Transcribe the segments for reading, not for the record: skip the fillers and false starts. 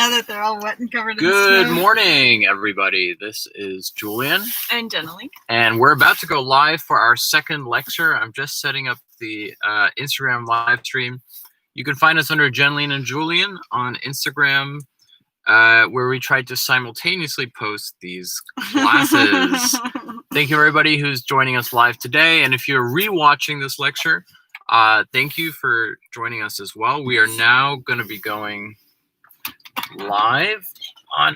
Now that they're all wet and covered in Good snow. morning, everybody. This is Julian. And Jenny. And we're about to go live for our second lecture. I'm just setting up the Instagram live stream. You can find us under Jenlene and Julian on Instagram, where we try to simultaneously post these classes. Thank you, everybody who's joining us live today. And if you're rewatching this lecture, thank you for joining us as well. We are now going to be going live on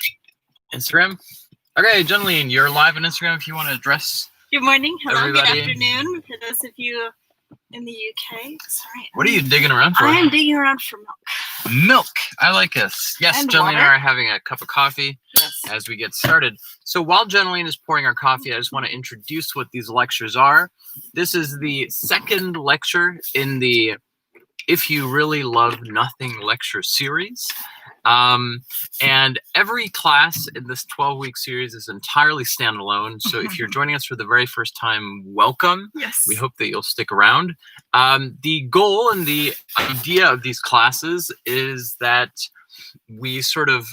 Instagram. Okay, Jenlene, you're live on Instagram if you want to address. Good morning, hello, everybody. Good afternoon for those of you in the UK. Sorry. What are you digging around for? I am digging around for milk. Milk. I like this. Yes, And Jenlene and water. I are having a cup of coffee as we get started. So while Jenlene is pouring our coffee, I just want to introduce what these lectures are. This is the second lecture in the If You Really Love Nothing lecture series. And every class in this 12-week series is entirely standalone. So if you're joining us for the very first time, welcome. Yes. We hope that you'll stick around. The goal and the idea of these classes is that we sort of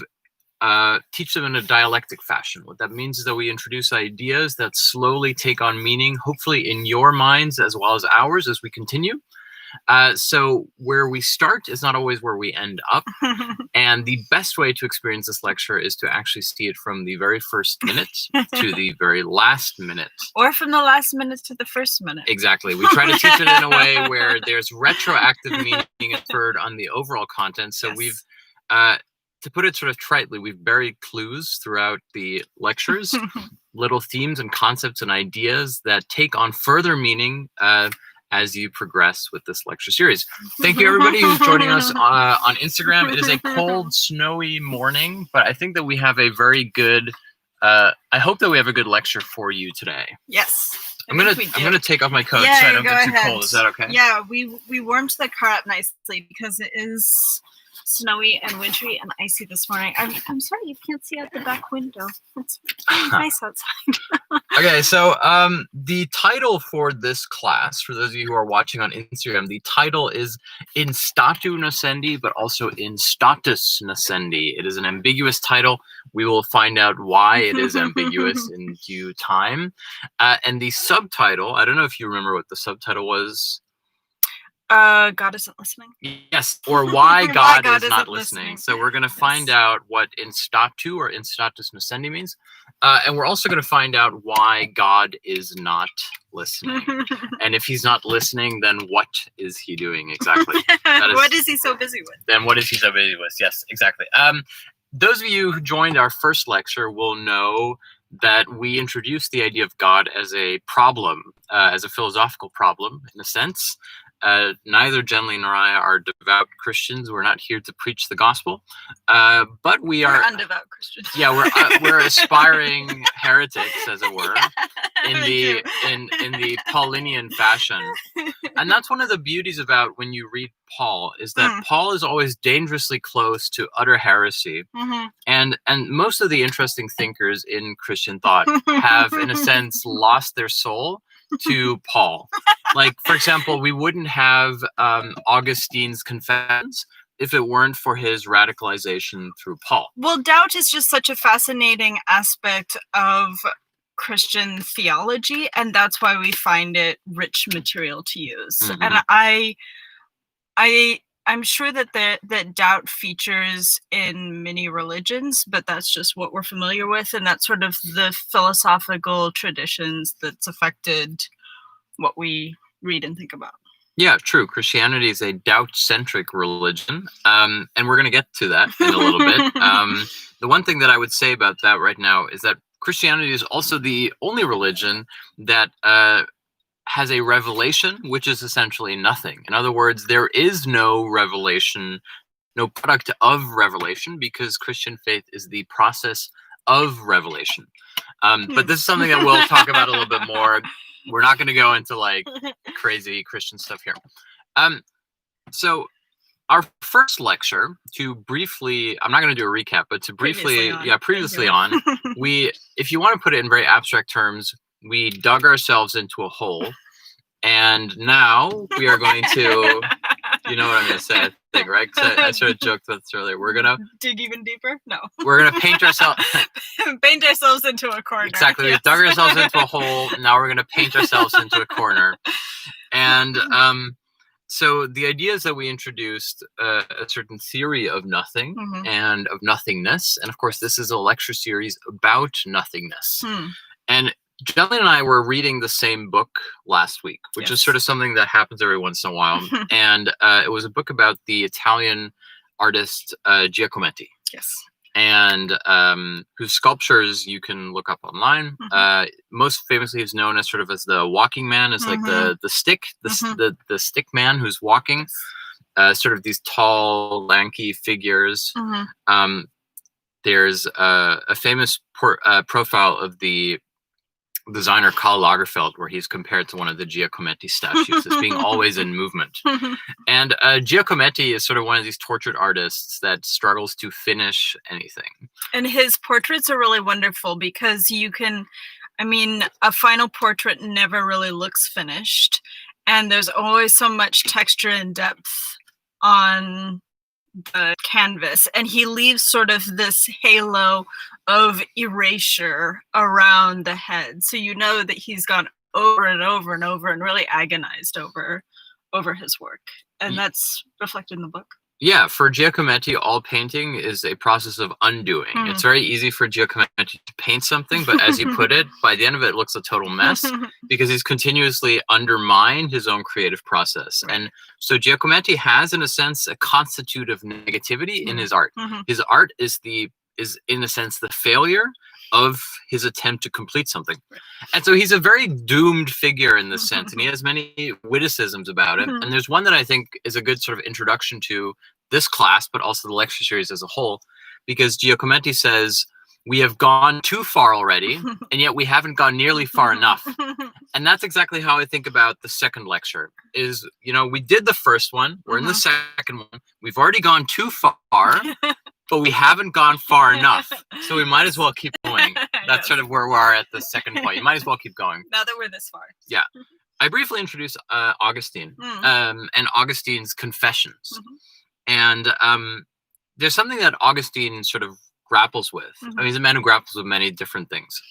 teach them in a dialectic fashion. What that means is that we introduce ideas that slowly take on meaning, hopefully in your minds as well as ours as we continue. So where we start is not always where we end up. And the best way to experience this lecture is to actually see it from the very first minute to the very last minute. Or from the last minute to the first minute. Exactly. We try to teach it in a way where there's retroactive meaning inferred on the overall content. So we've, to put it sort of tritely, we've buried clues throughout the lectures, little themes and concepts and ideas that take on further meaning as you progress with this lecture series. Thank you, everybody who's joining us on Instagram. It is a cold, snowy morning, but I think that we have a very good, I hope that we have a good lecture for you today. Yes. I'm gonna take off my coat so I don't get too cold. Is that okay? Yeah, we warmed the car up nicely because it is snowy and wintry and icy this morning. I'm sorry you can't see out the back window. It's really nice outside. Okay, so the title for this class, for those of you who are watching on Instagram, the title is In Statu Nascendi, but also In Status Nascendi. It is an ambiguous title. We will find out why it is ambiguous in due time. And the subtitle, I don't know if you remember what the subtitle was. God isn't listening. Yes, or why God is not listening. listening. So we're going to find out what in statu or in status nascendi means. And we're also going to find out why God is not listening. And if he's not listening, then what is he doing exactly? What is he so busy with? Then what is he so busy with? Yes, exactly. Those of you who joined our first lecture will know that we introduced the idea of God as a problem, as a philosophical problem, in a sense. Neither Jenlene nor I are devout Christians. We're not here to preach the gospel, but we're undevout Christians. Yeah, we're aspiring heretics, as it were, in the Paulinian fashion. And that's one of the beauties about when you read Paul, is that Paul is always dangerously close to utter heresy. And most of the interesting thinkers in Christian thought have, in a sense, lost their soul to Paul. Like, for example, we wouldn't have Augustine's Confessions if it weren't for his radicalization through Paul. Well, doubt is just such a fascinating aspect of Christian theology, and that's why we find it rich material to use. And I'm sure that doubt features in many religions, but that's just what we're familiar with, and that's sort of the philosophical traditions that's affected what we read and think about. Yeah, true. Christianity is a doubt-centric religion, and we're going to get to that in a little bit. The one thing that I would say about that right now is that Christianity is also the only religion that has a revelation, which is essentially nothing. In other words, there is no revelation, no product of revelation, because Christian faith is the process of revelation. But this is something that we'll talk about a little bit more. We're not going to go into like crazy Christian stuff here. So our first lecture, to briefly, I'm not going to do a recap, but to briefly, previously on, if you want to put it in very abstract terms, we dug ourselves into a hole, and now we are going to, you know what I'm going to say. thing, right? I sort of joked with this earlier. We're gonna dig even deeper. No, we're gonna paint ourselves into a corner. Exactly. Yes. We've dug ourselves into a hole. Now we're gonna paint ourselves into a corner. And so the idea is that we introduced a certain theory of nothing and of nothingness. And of course, this is a lecture series about nothingness. And Jelly and I were reading the same book last week, which is sort of something that happens every once in a while. And it was a book about the Italian artist Giacometti. Yes. And whose sculptures you can look up online. Most famously, he's known as sort of as the walking man, as like the stick, the stick man who's walking. Sort of these tall, lanky figures. There's a famous profile of the designer Karl Lagerfeld, where he's compared to one of the Giacometti statues as being always in movement. And Giacometti is sort of one of these tortured artists that struggles to finish anything. And his portraits are really wonderful because a final portrait never really looks finished. And there's always so much texture and depth on the canvas, and he leaves sort of this halo of erasure around the head, so you know that he's gone over and over and over and really agonized over his work, and that's reflected in the book. Yeah, for Giacometti, all painting is a process of undoing. It's very easy for Giacometti to paint something, but as you put it, by the end of it, it looks a total mess because he's continuously undermined his own creative process. And so Giacometti has, in a sense, a constitutive negativity in his art. His art is in a sense, the failure of his attempt to complete something. And so he's a very doomed figure in this sense, and he has many witticisms about it. And there's one that I think is a good sort of introduction to this class, but also the lecture series as a whole, because Giacometti says, we have gone too far already, and yet we haven't gone nearly far enough. And that's exactly how I think about the second lecture is, we did the first one, we're in the second one, we've already gone too far, but we haven't gone far enough. So we might as well keep going. That's sort of where we are at the second point. You might as well keep going. Now that we're this far. Yeah. I briefly introduced Augustine and Augustine's Confessions. And there's something that Augustine sort of grapples with. I mean, he's a man who grapples with many different things.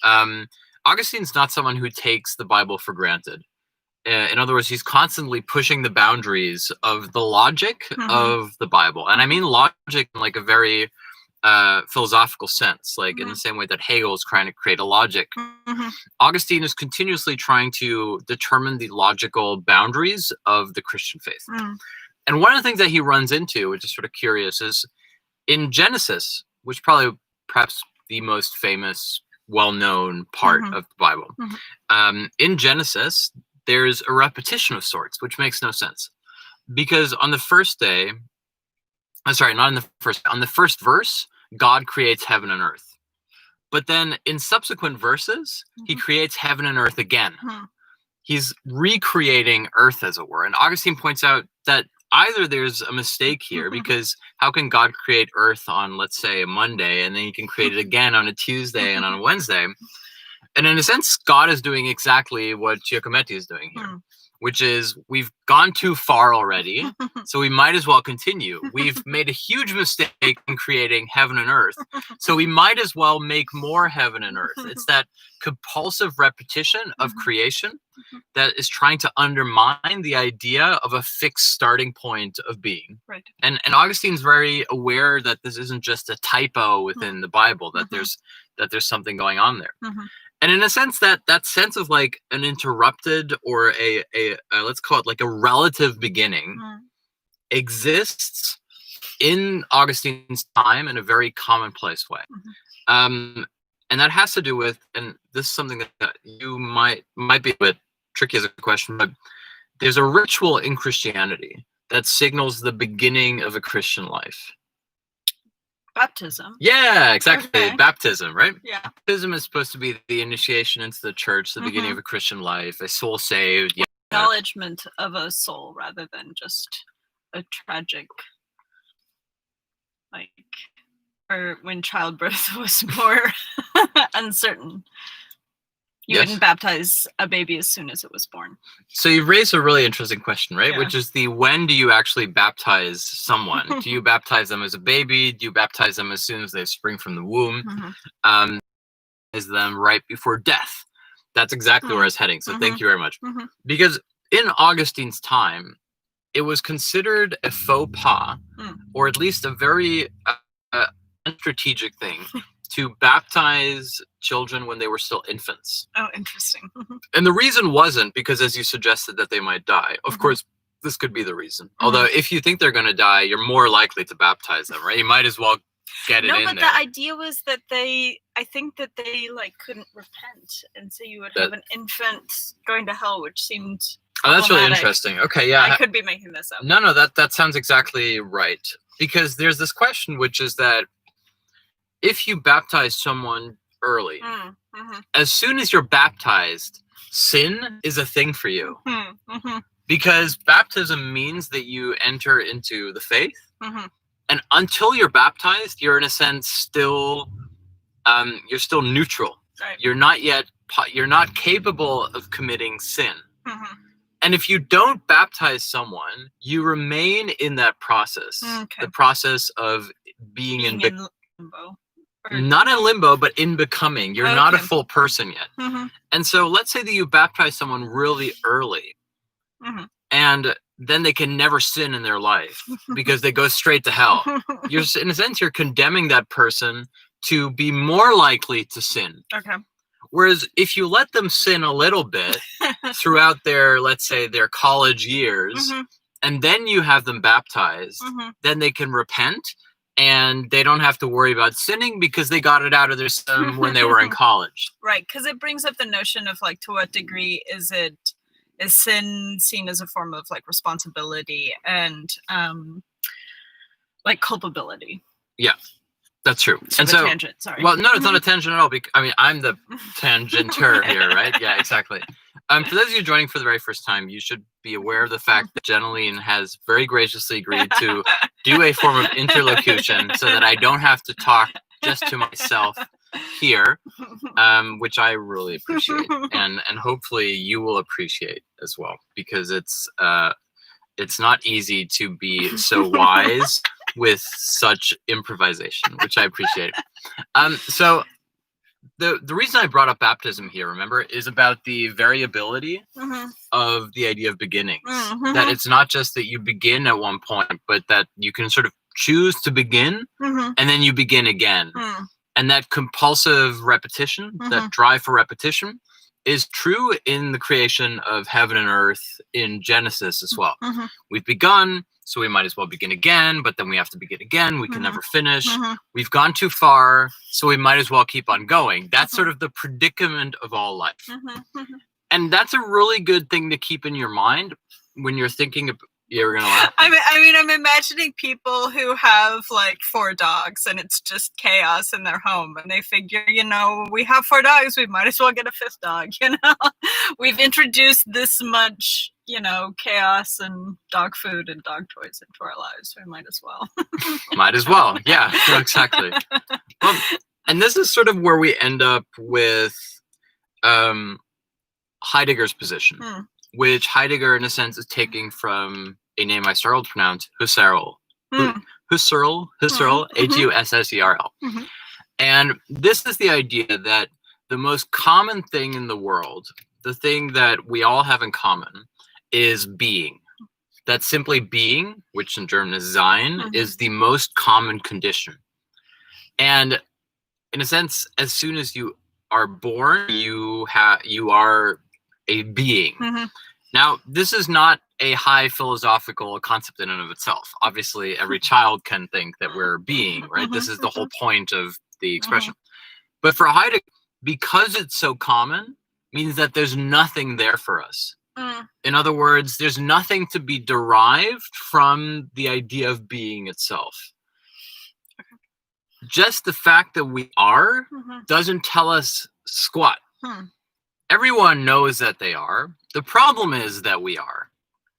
Augustine's not someone who takes the Bible for granted. In other words, he's constantly pushing the boundaries of the logic of the Bible. And I mean logic in like a very philosophical sense, like in the same way that Hegel is trying to create a logic. Augustine is continuously trying to determine the logical boundaries of the Christian faith. And one of the things that he runs into, which is sort of curious, is in Genesis, which probably perhaps the most famous, well-known part of the Bible. In Genesis, there's a repetition of sorts, which makes no sense. Because on the first day, on the first verse, God creates heaven and earth. But then in subsequent verses, he creates heaven and earth again. He's recreating earth, as it were. And Augustine points out that either there's a mistake here, because how can God create earth on, let's say, a Monday, and then he can create it again on a Tuesday and on a Wednesday? And in a sense, God is doing exactly what Giacometti is doing here, which is we've gone too far already, so we might as well continue. We've made a huge mistake in creating heaven and earth, so we might as well make more heaven and earth. It's that compulsive repetition of creation that is trying to undermine the idea of a fixed starting point of being. Right. And Augustine's very aware that this isn't just a typo within the Bible, that there's something going on there. And in a sense, that sense of like an interrupted or a let's call it like a relative beginning exists in Augustine's time in a very commonplace way. And that has to do with, and this is something that you might be a bit tricky as a question, but there's a ritual in Christianity that signals the beginning of a Christian life. Baptism. Yeah, exactly. Okay. Baptism, right? Yeah. Baptism is supposed to be the initiation into the church, the beginning of a Christian life, a soul saved. Yeah. Acknowledgement of a soul rather than just a tragic, or when childbirth was more uncertain. You Yes. wouldn't baptize a baby as soon as it was born. So you've raised a really interesting question, right? Yeah. Which is when do you actually baptize someone? Do you baptize them as a baby? Do you baptize them as soon as they spring from the womb? Is them right before death? That's exactly where I was heading. So thank you very much. Because in Augustine's time, it was considered a faux pas, or at least a very strategic thing, to baptize children when they were still infants. Oh, interesting. And the reason wasn't because, as you suggested, that they might die. Of course, this could be the reason. Although, if you think they're going to die, you're more likely to baptize them, right? You might as well get it in there. No, but the idea was that I think that they like couldn't repent, and so you would have an infant going to hell, which seemed. Oh, that's really interesting. Okay, yeah. I could be making this up. No, that sounds exactly right. Because there's this question, which is that if you baptize someone early, as soon as you're baptized, sin is a thing for you. Because baptism means that you enter into the faith, and until you're baptized, you're in a sense still, you're still neutral. Right. You're not capable of committing sin. And if you don't baptize someone, you remain in that process, the process of being in limbo. Not in limbo, but in becoming. You're not a full person yet. And so let's say that you baptize someone really early, and then they can never sin in their life because they go straight to hell. You're, in a sense, you're condemning that person to be more likely to sin. Okay. Whereas if you let them sin a little bit throughout their, let's say, their college years, and then you have them baptized, then they can repent, and they don't have to worry about sinning because they got it out of their system when they were in college. Right, because it brings up the notion of like, to what degree is sin seen as a form of like responsibility and like culpability? Yeah, that's true. And so, tangent, sorry. Well, no, it's not a tangent at all. I mean, I'm the tangenter here, right? Yeah, exactly. For those of you joining for the very first time, you should be aware of the fact that Jeneline has very graciously agreed to do a form of interlocution so that I don't have to talk just to myself here, which I really appreciate, and hopefully you will appreciate as well, because it's not easy to be so wise with such improvisation, which I appreciate. So the reason I brought up baptism here, remember, is about the variability of the idea of beginnings. That it's not just that you begin at one point, but that you can sort of choose to begin and then you begin again. And that compulsive repetition, that drive for repetition, is true in the creation of heaven and earth in Genesis as well. We've begun, so we might as well begin again, but then we have to begin again. We can never finish. We've gone too far, so we might as well keep on going. That's sort of the predicament of all life. And that's a really good thing to keep in your mind when you're thinking of, you're gonna laugh. I mean, I'm imagining people who have like 4 dogs and it's just chaos in their home, and they figure, we have 4 dogs, we might as well get a 5th dog. We've introduced this much, chaos and dog food and dog toys into our lives. We might as well. Might as well, yeah, exactly. Well, and this is sort of where we end up with Heidegger's position, which Heidegger, in a sense, is taking from a name I struggled to pronounce, Husserl. Husserl, Husserl. And this is the idea that the most common thing in the world, the thing that we all have in common, is being. That simply being, which in German is sein, is the most common condition. And in a sense, as soon as you are born, you are a being. Now, this is not a high philosophical concept in and of itself. Obviously, every child can think that we're being, right? This is the whole point of the expression. But for Heidegger, because it's so common, means that there's nothing there for us. In other words, there's nothing to be derived from the idea of being itself. Just the fact that we are doesn't tell us squat. Everyone knows that they are. The problem is that we are.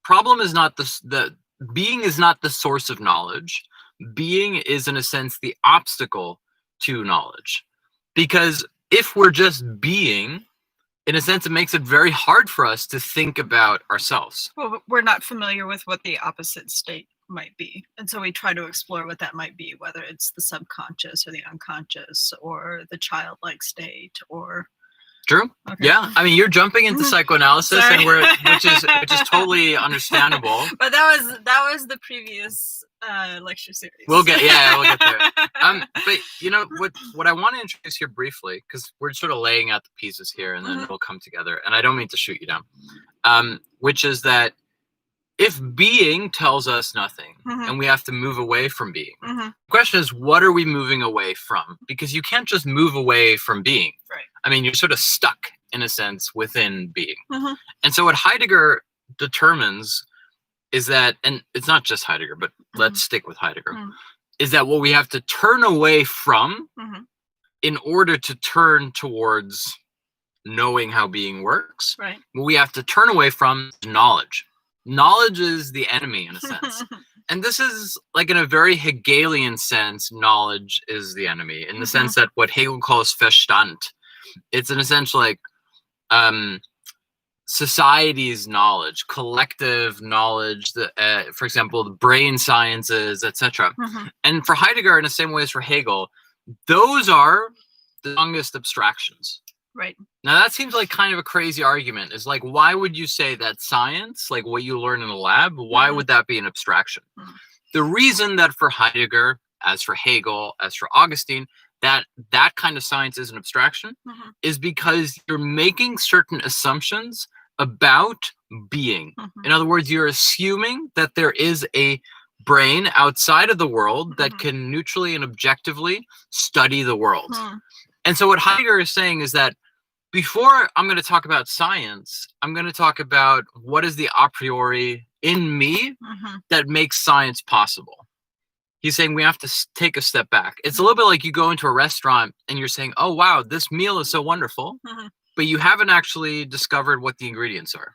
Problem is not the being is not the source of knowledge. Being is, in a sense, the obstacle to knowledge. Because if we're just being, in a sense, it makes it very hard for us to think about ourselves. Well, we're not familiar with what the opposite state might be. And so we try to explore what that might be, whether it's the subconscious or the unconscious or the childlike state or True. Okay. Yeah. I mean, you're jumping into psychoanalysis, Sorry. and which is totally understandable. But that was the previous lecture series. We'll get there. But you know what I want to introduce here briefly, because we're sort of laying out the pieces here, and then it'll come together. And I don't mean to shoot you down. Which is that if being tells us nothing, and we have to move away from being, the question is, what are we moving away from? Because you can't just move away from being. Right. I mean, you're sort of stuck, in a sense, within being. And so what Heidegger determines is that, and it's not just Heidegger, but let's stick with Heidegger, is that what we have to turn away from in order to turn towards knowing how being works, Right. what we have to turn away from is knowledge. Knowledge is the enemy, in a sense. And this is, like, in a very Hegelian sense, knowledge is the enemy, in the sense that what Hegel calls Verstand, it's in a sense like society's knowledge, collective knowledge, for example, the brain sciences, etc. And for Heidegger, in the same way as for Hegel, those are the strongest abstractions. Right. Now that seems like kind of a crazy argument. It's like, why would you say that science, like what you learn in the lab, why would that be an abstraction? The reason that for Heidegger, as for Hegel, as for Augustine, that kind of science is an abstraction is because you're making certain assumptions about being. In other words, you're assuming that there is a brain outside of the world that can neutrally and objectively study the world. And so what Heidegger is saying is that before I'm going to talk about science, I'm going to talk about what is the a priori in me that makes science possible. He's saying we have to take a step back. It's a little bit like you go into a restaurant and you're saying, oh, wow, this meal is so wonderful, but you haven't actually discovered what the ingredients are.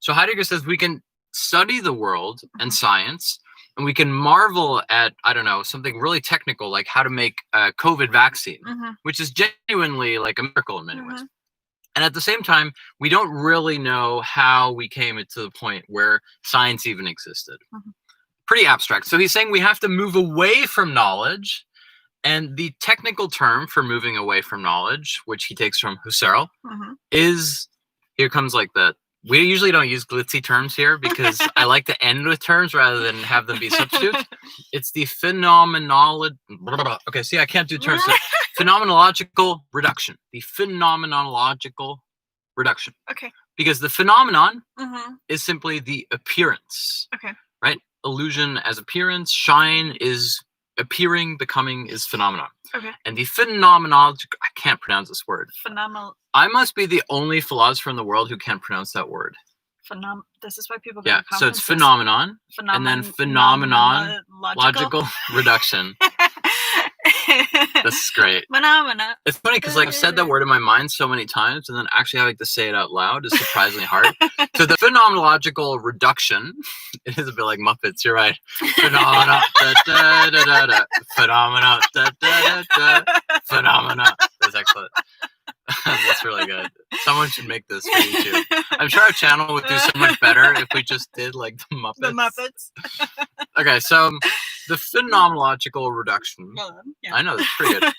So Heidegger says we can study the world and science, and we can marvel at, I don't know, something really technical, like how to make a COVID vaccine, which is genuinely like a miracle in many ways. And at the same time, we don't really know how we came to the point where science even existed. Pretty abstract. So he's saying we have to move away from knowledge. And the technical term for moving away from knowledge, which he takes from Husserl, is, here comes like the, we usually don't use glitzy terms here because I like to end with terms rather than have them be substitutes. It's the phenomenology. Okay, see, I can't do terms. Phenomenological reduction. The phenomenological reduction. Okay. Because the phenomenon is simply the appearance. Okay. Right? Illusion as appearance. Shine is appearing. Becoming is phenomenon. Okay. And the phenomenological, I can't pronounce this word. Phenomenal. I must be the only philosopher in the world who can't pronounce that word. This is why people go Yeah, to so it's conferences. phenomenon, and then phenomenological reduction. This is great. Phenomena. It's funny because like I've said that word in my mind so many times, and then actually having to say it out loud is surprisingly hard. So the phenomenological reduction, it is a bit like Muppets. You're right. Phenomena, da, da, da, da, da. Phenomena, da, da, da, da. Phenomena. That's excellent. That's really good. Someone should make this for YouTube. I'm sure our channel would do so much better if we just did like the Muppets. The Muppets. Okay, so the phenomenological reduction, Yeah. I know, that's pretty good,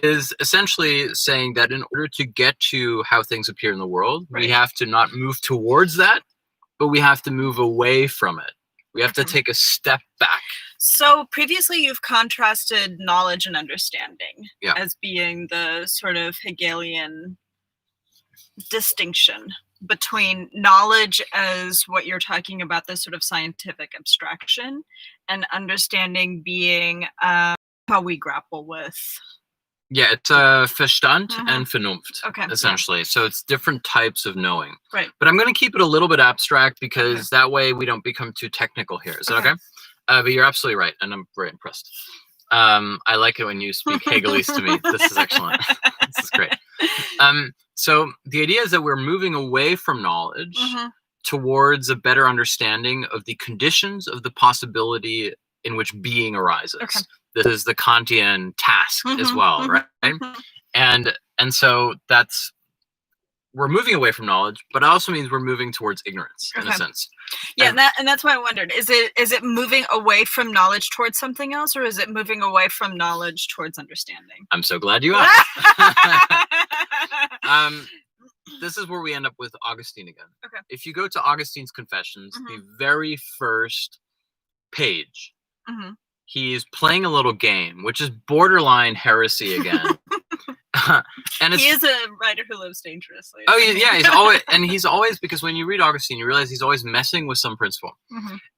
is essentially saying that in order to get to how things appear in the world, we have to not move towards that, but we have to move away from it. We have to take a step back. So previously you've contrasted knowledge and understanding as being the sort of Hegelian distinction between knowledge as what you're talking about, this sort of scientific abstraction, and understanding being how we grapple with. Yeah, it's Verstand and Vernunft, essentially. So it's different types of knowing. Right. But I'm going to keep it a little bit abstract because that way we don't become too technical here. Is that okay? But you're absolutely right, and I'm very impressed. I like it when you speak Hegelese to me. This is excellent. This is great. So the idea is that we're moving away from knowledge towards a better understanding of the conditions of the possibility in which being arises. Okay. This is the Kantian task as well, right? And so that's we're moving away from knowledge, but it also means we're moving towards ignorance in a sense. Yeah, and that's why I wondered: is it moving away from knowledge towards something else, or is it moving away from knowledge towards understanding? I'm so glad you asked. This is where we end up with Augustine again. Okay. If you go to Augustine's Confessions, the very first page, he's playing a little game, which is borderline heresy again. And he is a writer who lives dangerously. Oh yeah, he's always because when you read Augustine, you realize he's always messing with some principle.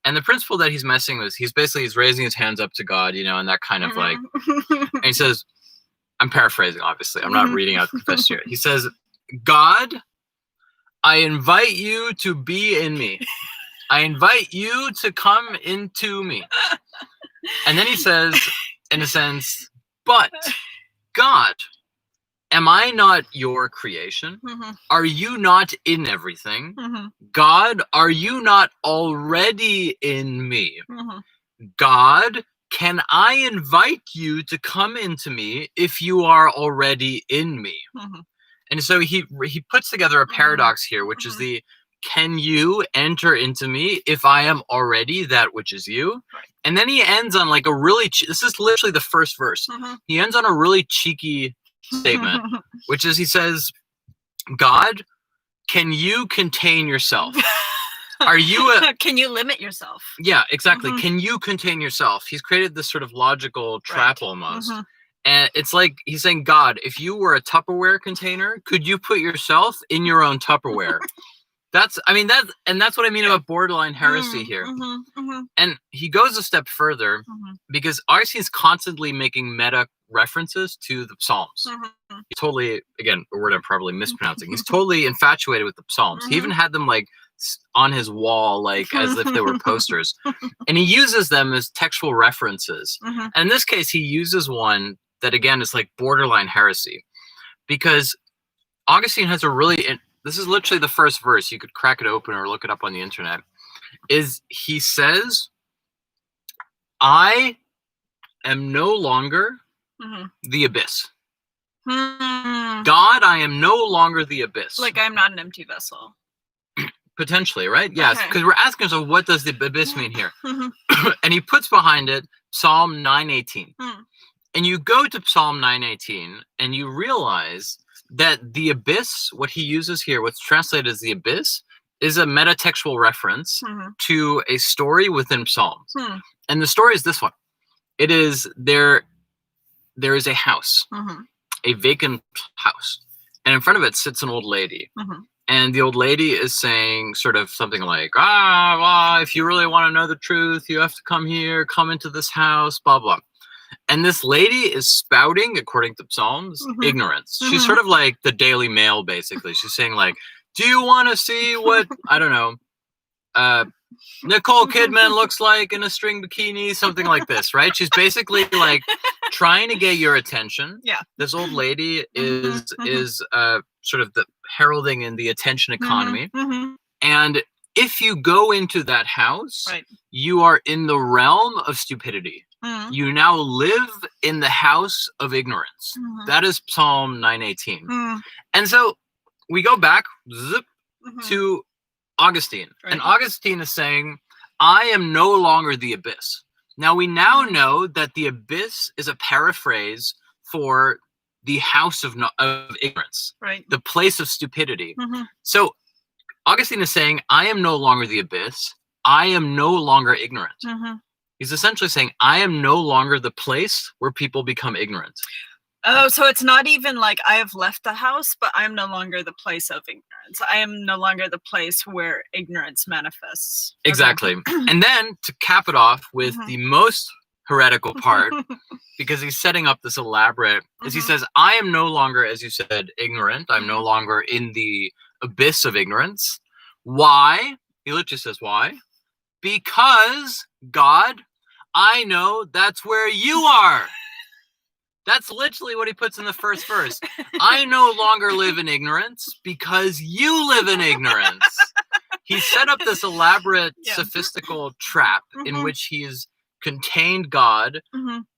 And the principle that he's messing with, he's raising his hands up to God, and that kind of like, and he says, I'm paraphrasing, obviously, I'm not reading out the confession here. He says, God, I invite you to be in me. I invite you to come into me. And then he says, in a sense, but God, am I not your creation? Are you not in everything? God, are you not already in me? God, can I invite you to come into me if you are already in me? And so he puts together a paradox here, which is the, can you enter into me if I am already that which is you? Right. And then he ends on like a really, this is literally the first verse. He ends on a really cheeky statement, which is he says, God, can you contain yourself? Are you can you limit yourself? Yeah, exactly. Can you contain yourself? He's created this sort of logical trap almost. And it's like he's saying, God, if you were a Tupperware container, could you put yourself in your own Tupperware? That's what I mean about borderline heresy here. And he goes a step further because Augustine's constantly making meta references to the Psalms. He's totally, again, a word I'm probably mispronouncing. He's totally infatuated with the Psalms. He even had them like on his wall, like as if they were posters. And he uses them as textual references. And in this case, he uses one that, again, is like borderline heresy. Because Augustine has a really... This is literally the first verse. You could crack it open or look it up on the internet. Is he says, I am no longer the abyss. God, I am no longer the abyss. Like I'm not an empty vessel. Potentially, right? Yes, because we're asking ourselves, what does the abyss mean here? And he puts behind it Psalm 9:18. And you go to Psalm 9:18 and you realize that the abyss, what he uses here, what's translated as the abyss, is a metatextual reference to a story within Psalms. And the story is this one. It is there is a house, a vacant house. And in front of it sits an old lady. And the old lady is saying sort of something like, if you really want to know the truth, you have to come here, come into this house, blah, blah. And this lady is spouting, according to Psalms, ignorance. She's sort of like the Daily Mail, basically. She's saying like, do you want to see what, I don't know, Nicole Kidman looks like in a string bikini, something like this, right? She's basically like trying to get your attention. Yeah. This old lady is sort of the heralding in the attention economy. And if you go into that house, you are in the realm of stupidity. You now live in the house of ignorance. That is Psalm 9:18. And so we go back to Augustine. And Augustine is saying, I am no longer the abyss. Now we now know that the abyss is a paraphrase for the house of ignorance, the place of stupidity. So Augustine is saying, I am no longer the abyss. I am no longer ignorant. He's essentially saying, I am no longer the place where people become ignorant. Oh, so it's not even like I have left the house, but I'm no longer the place of ignorance. I am no longer the place where ignorance manifests. Exactly. And then to cap it off with the most heretical part, because he's setting up this elaborate, is he says, I am no longer, as you said, ignorant. I'm no longer in the abyss of ignorance. Why? He literally says, why? Because, God, I know that's where you are. That's literally what he puts in the first verse. I no longer live in ignorance because you live in ignorance. He set up this elaborate, sophistical trap in which he has contained God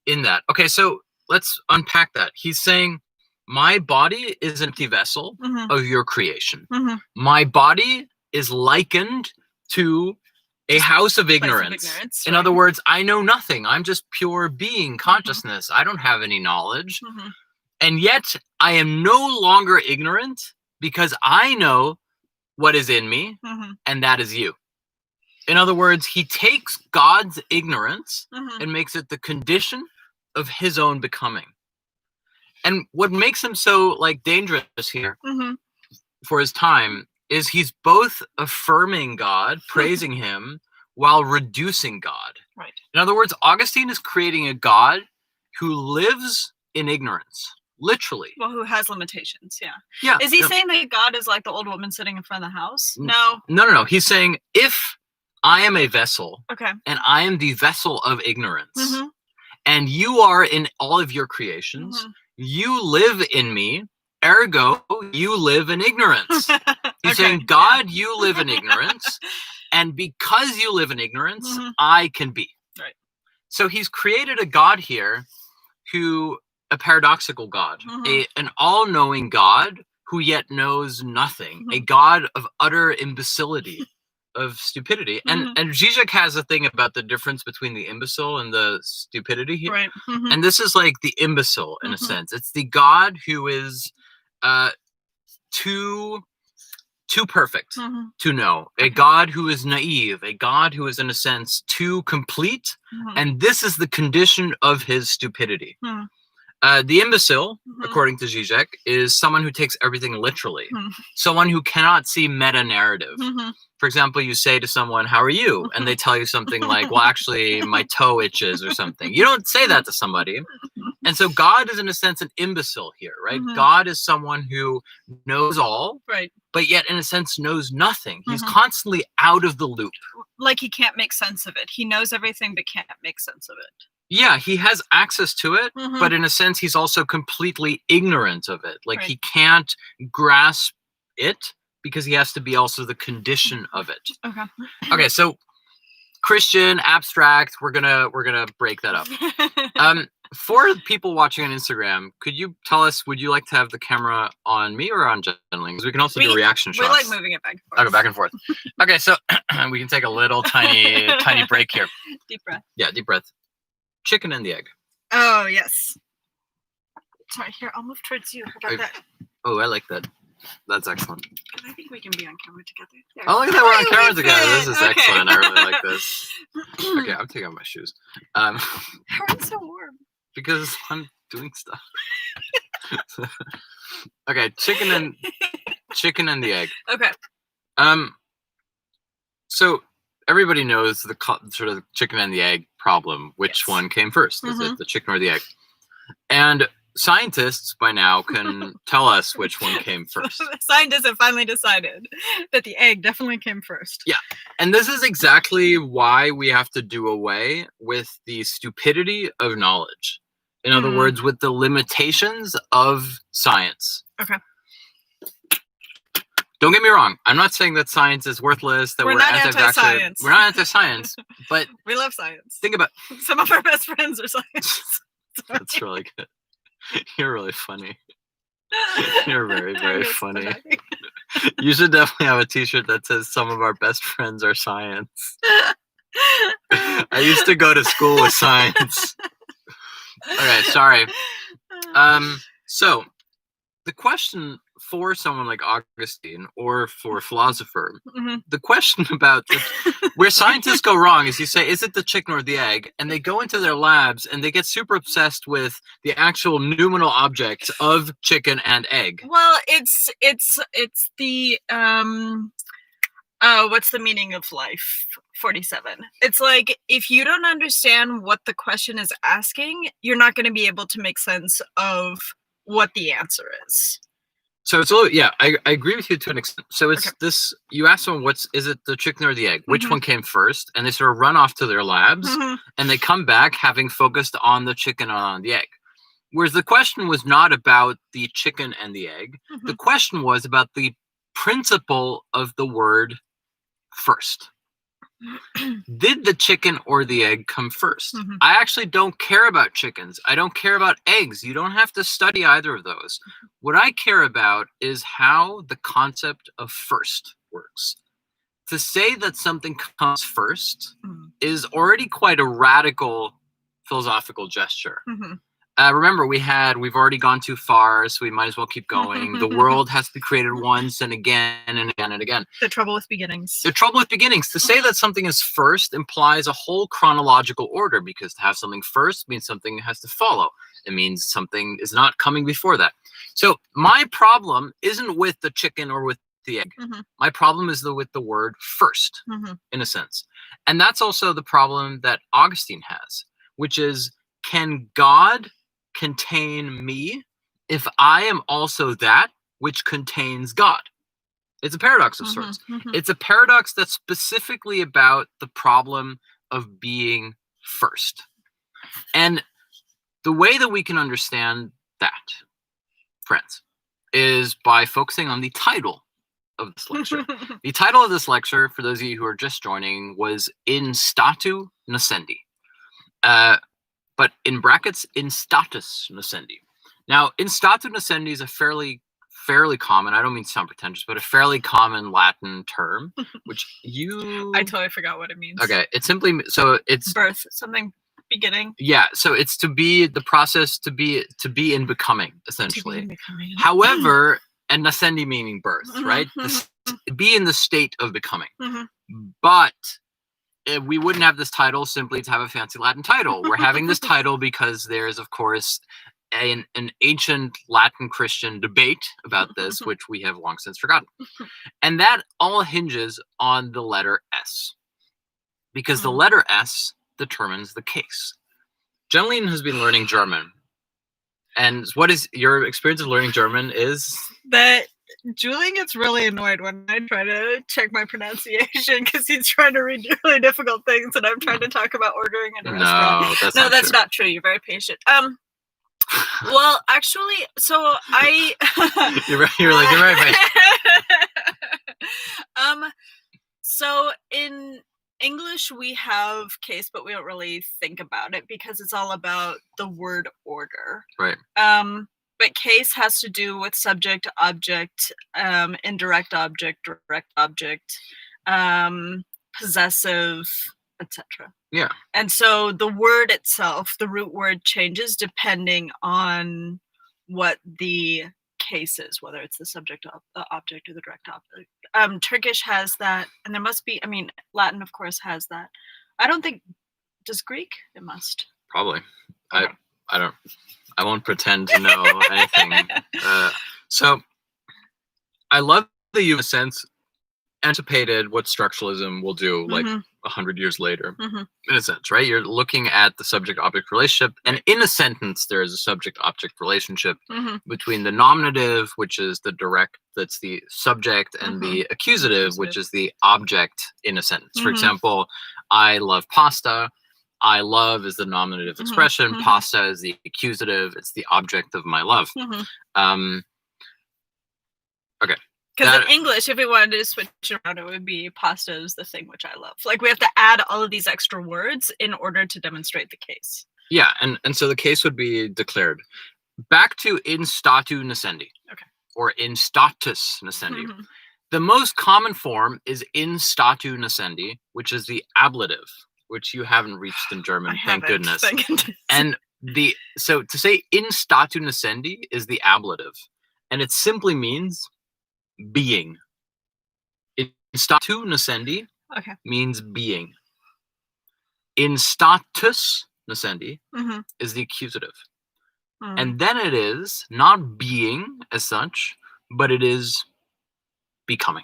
in that. Okay, so let's unpack that. He's saying, my body is an empty vessel Mhm. of your creation. Mhm. My body is likened to a house of Place of ignorance. ignorance, In right. other words, I know nothing. I'm just pure being, consciousness. I don't have any knowledge. Mhm. And yet I am no longer ignorant because I know what is in me, Mhm. and that is you. In other words, he takes God's ignorance Mhm. and makes it the condition of his own becoming. And what makes him so like dangerous here Mhm. for his time is he's both affirming God, praising him, while reducing God. Right. In other words, Augustine is creating a God who lives in ignorance, literally. Well, who has limitations? Yeah. Yeah. Is he yeah. saying that God is like the old woman sitting in front of the house? N- No. No. He's saying if I am a vessel Okay. and I am the vessel of ignorance, Mhm. and you are in all of your creations, Mhm. you live in me, ergo, you live in ignorance. He's Okay, saying, yeah. God, you live in ignorance, and because you live in ignorance, Mhm. I can be. Right. So he's created a God here a paradoxical God, Mhm. an all-knowing God who yet knows nothing, a Mhm. God of utter imbecility, of stupidity. Mhm. And Zizek has a thing about the difference between the imbecile and the stupidity here. Right. Mhm. And this is like the imbecile in a Mhm. sense. It's the God who is too perfect Mhm. to know, a Okay. God who is naive, a God who is in a sense too complete, Mhm. and this is the condition of his stupidity. Mhm. The imbecile, Mhm. according to Zizek, is someone who takes everything literally, Mhm. someone who cannot see meta narrative. Mhm. For example, you say to someone, "How are you?" and they tell you something like, "Well, actually, my toe itches," or something. You don't say that to somebody. And so God is, in a sense, an imbecile here, right? Mhm. God is someone who knows all, Right. but yet, in a sense, knows nothing. He's Mhm. constantly out of the loop. Like he can't make sense of it. He knows everything but can't make sense of it. Yeah, he has access to it, Mhm. but in a sense, he's also completely ignorant of it. Like, Right. he can't grasp it because he has to be also the condition of it. Okay. Okay, so Christian, abstract, we're gonna break that up. For people watching on Instagram, could you tell us, would you like to have the camera on me or on Jenling? Because we can also do reaction shots. We like moving it back and forth. Okay, back and forth. Okay, so we can take a little tiny break here. Deep breath. Yeah, deep breath. Chicken and the egg. Oh, yes. Sorry, here, I'll move towards you. I got that. Oh, I like that. That's excellent. I think we can be on camera together. There. Oh, look at that, we're on camera together. This is Okay. excellent. I really like this. Okay, I'm taking off my shoes. How are you so warm? Because I'm doing stuff. Okay, chicken and the egg. Okay. So everybody knows the sort of chicken and the egg problem. Which Yes. one came first? Is Mhm. it the chicken or the egg? And scientists by now can tell us which one came first. Scientists have finally decided that the egg definitely came first. Yeah. And this is exactly why we have to do away with the stupidity of knowledge. In other words, with the limitations of science. Okay. Don't get me wrong. I'm not saying that science is worthless, that We're we're not anti-vaxxer. anti-science. We're not anti-science, but We love science. think about Some of our best friends are scientists. That's really good. You're really funny. You're very, very funny. You should definitely have a t-shirt that says some of our best friends are science. I used to go to school with science. Okay, sorry. So the question for someone like Augustine or for a philosopher, the question about where scientists go wrong is you say, is it the chicken or the egg? And they go into their labs and they get super obsessed with the actual noumenal objects of chicken and egg. Well, it's the what's the meaning of life? 47. It's like, if you don't understand what the question is asking, you're not going to be able to make sense of what the answer is. So it's a little, yeah, I agree with you to an extent. So it's this, you ask someone, is it the chicken or the egg? Which one came first? And they sort of run off to their labs and they come back having focused on the chicken and on the egg. Whereas the question was not about the chicken and the egg. The question was about the principle of the word first. Did the chicken or the egg come first? I actually don't care about chickens. I don't care about eggs. You don't have to study either of those. What I care about is how the concept of first works. To say that something comes first is already quite a radical philosophical gesture. Remember, we've already gone too far, so we might as well keep going. The world has to be created once and again and again and again. The trouble with beginnings. The trouble with beginnings. To say that something is first implies a whole chronological order, because to have something first means something has to follow. It means something is not coming before that. So my problem isn't with the chicken or with the egg. My problem is with the word first, in a sense. And that's also the problem that Augustine has, which is, can God contain me if I am also that which contains God? It's a paradox of sorts. It's a paradox that's specifically about the problem of being first. And the way that we can understand that, friends, is by focusing on the title of this lecture. The title of this lecture, for those of you who are just joining, was In Statu Nascendi. But in brackets, In Status Nascendi. Now, In Statu Nascendi is a fairly common, I don't mean to sound pretentious, but a fairly common Latin term, which I totally forgot what it means. Okay, it's simply, so it's birth, something beginning. Yeah, so it's to be the process to be in becoming, essentially. However, and nascendi meaning birth, right? Be in the state of becoming. But we wouldn't have this title simply to have a fancy Latin title. We're having this title because there's, of course, an ancient Latin Christian debate about this, which we have long since forgotten. And that all hinges on the letter S. Because the letter S determines the case. Jeneline has been learning German. And what is your experience of learning German is? That Julian gets really annoyed when I try to check my pronunciation because he's trying to read really difficult things and I'm trying to talk about ordering in a restaurant. No, that's not true. You're very patient. Well, actually, so I... you're right. So in English, we have case, but we don't really think about it because it's all about the word order. Right. But case has to do with subject, object, indirect object, direct object, possessive, etc. Yeah. And so the word itself, the root word, changes depending on what the case is, whether it's the subject, object, or the direct object. Turkish has that, and there must be, Latin, of course, has that. I don't think, does Greek? It must. Probably. Okay. I won't pretend to know anything. So I love that you, in a sense, anticipated what structuralism will do, like 100 years later, in a sense, right? You're looking at the subject-object relationship, and in a sentence, there is a subject-object relationship between the nominative, which is the direct, that's the subject, and the accusative, which is the object in a sentence. For example, I love pasta. I love is the nominative expression. Pasta is the accusative. It's the object of my love. Okay. Because in English, if we wanted to switch around, it would be pasta is the thing which I love. Like, we have to add all of these extra words in order to demonstrate the case. Yeah, and so the case would be declared. Back to in statu nascendi. Okay. Or in status nascendi. The most common form is in statu nascendi, which is the ablative, which you haven't reached in German, thank goodness. And so to say in statu nascendi is the ablative, and it simply means being. In statu nascendi means being. In status nascendi is the accusative. And then it is not being as such, but it is becoming.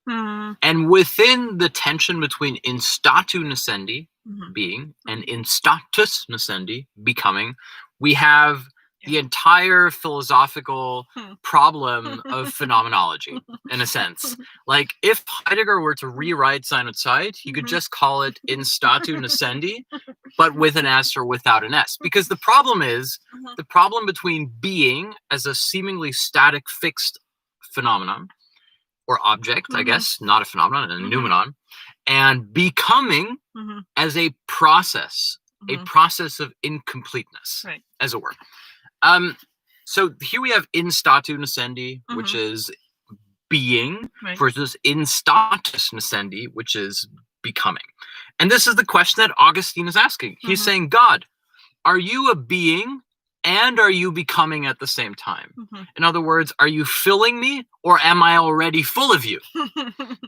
And within the tension between in statu nascendi, being, and in status nascendi, becoming, we have the entire philosophical problem of phenomenology, in a sense. Like, if Heidegger were to rewrite Sein und Zeit, he could just call it in statu nascendi, but with an S or without an S. Because the problem is, the problem between being as a seemingly static, fixed phenomenon, or object, I guess, not a phenomenon, a noumenon, and becoming Mhm. as a process of incompleteness, Right. as it were. So here we have in statu nascendi, which is being, Right. versus in status nascendi, which is becoming. And this is the question that Augustine is asking. He's saying, God, are you a being and are you becoming at the same time? In other words, are you filling me or am I already full of you?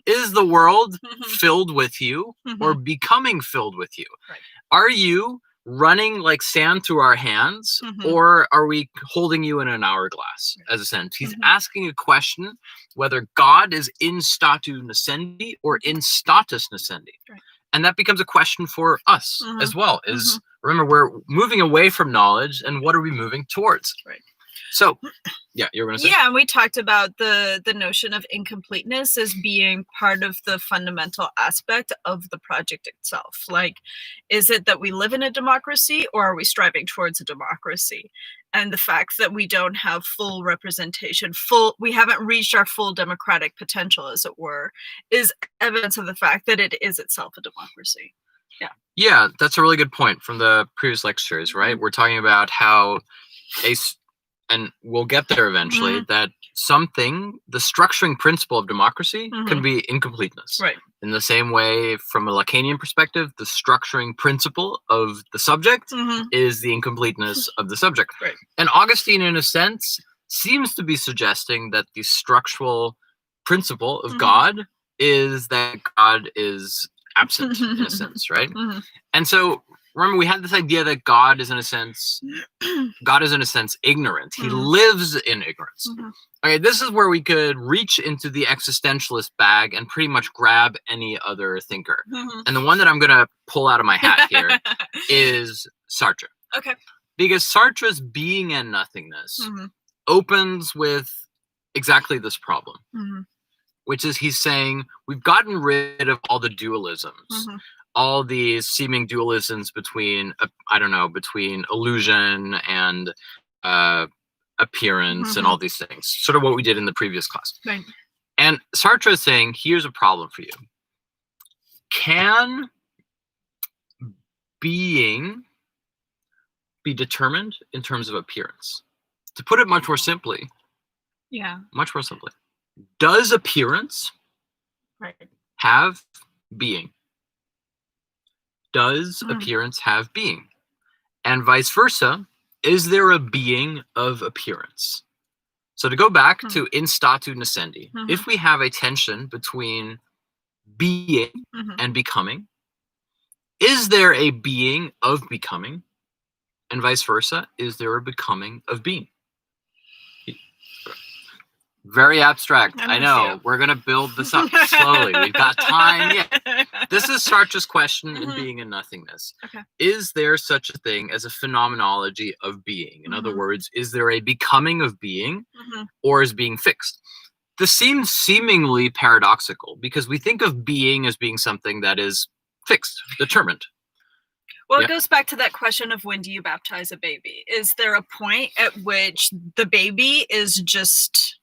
Is the world filled with you or becoming filled with you? Right. Are you running like sand through our hands, or are we holding you in an hourglass, as a sense? He's asking a question whether God is in statu nascendi or in status nascendi. Right. And that becomes a question for us as well. Is remember, we're moving away from knowledge, and what are we moving towards? Right. So, yeah, you're going to say? Yeah, and we talked about the notion of incompleteness as being part of the fundamental aspect of the project itself. Like, is it that we live in a democracy or are we striving towards a democracy? And the fact that we don't have full representation, we haven't reached our full democratic potential, as it were, is evidence of the fact that it is itself a democracy. Yeah, that's a really good point from the previous lectures, right? We're talking about how and we'll get there eventually, that something, the structuring principle of democracy can be incompleteness. Right. In the same way, from a Lacanian perspective, the structuring principle of the subject is the incompleteness of the subject. Right. And Augustine, in a sense, seems to be suggesting that the structural principle of God is that God is absent, in a sense, right? And so, remember, we had this idea that God is in a sense ignorant. He lives in ignorance. Okay, this is where we could reach into the existentialist bag and pretty much grab any other thinker. And the one that I'm going to pull out of my hat here is Sartre. Okay. Because Sartre's being and nothingness opens with exactly this problem, which is he's saying we've gotten rid of all the dualisms. All these seeming dualisms between, between illusion and appearance and all these things. Sort of what we did in the previous class. Right. And Sartre is saying, here's a problem for you. Can being be determined in terms of appearance? To put it much more simply, does appearance have being? Does appearance have being? And vice versa, is there a being of appearance? So to go back to in statu nascendi, if we have a tension between being and becoming, is there a being of becoming? And vice versa, is there a becoming of being? Very abstract. I know. We're going to build this up slowly. We've got time yet. This is Sartre's question in Being and Nothingness. Okay. Is there such a thing as a phenomenology of being? In other words, is there a becoming of being or is being fixed? This seems seemingly paradoxical because we think of being as being something that is fixed, determined. Well, it goes back to that question of when do you baptize a baby? Is there a point at which the baby is just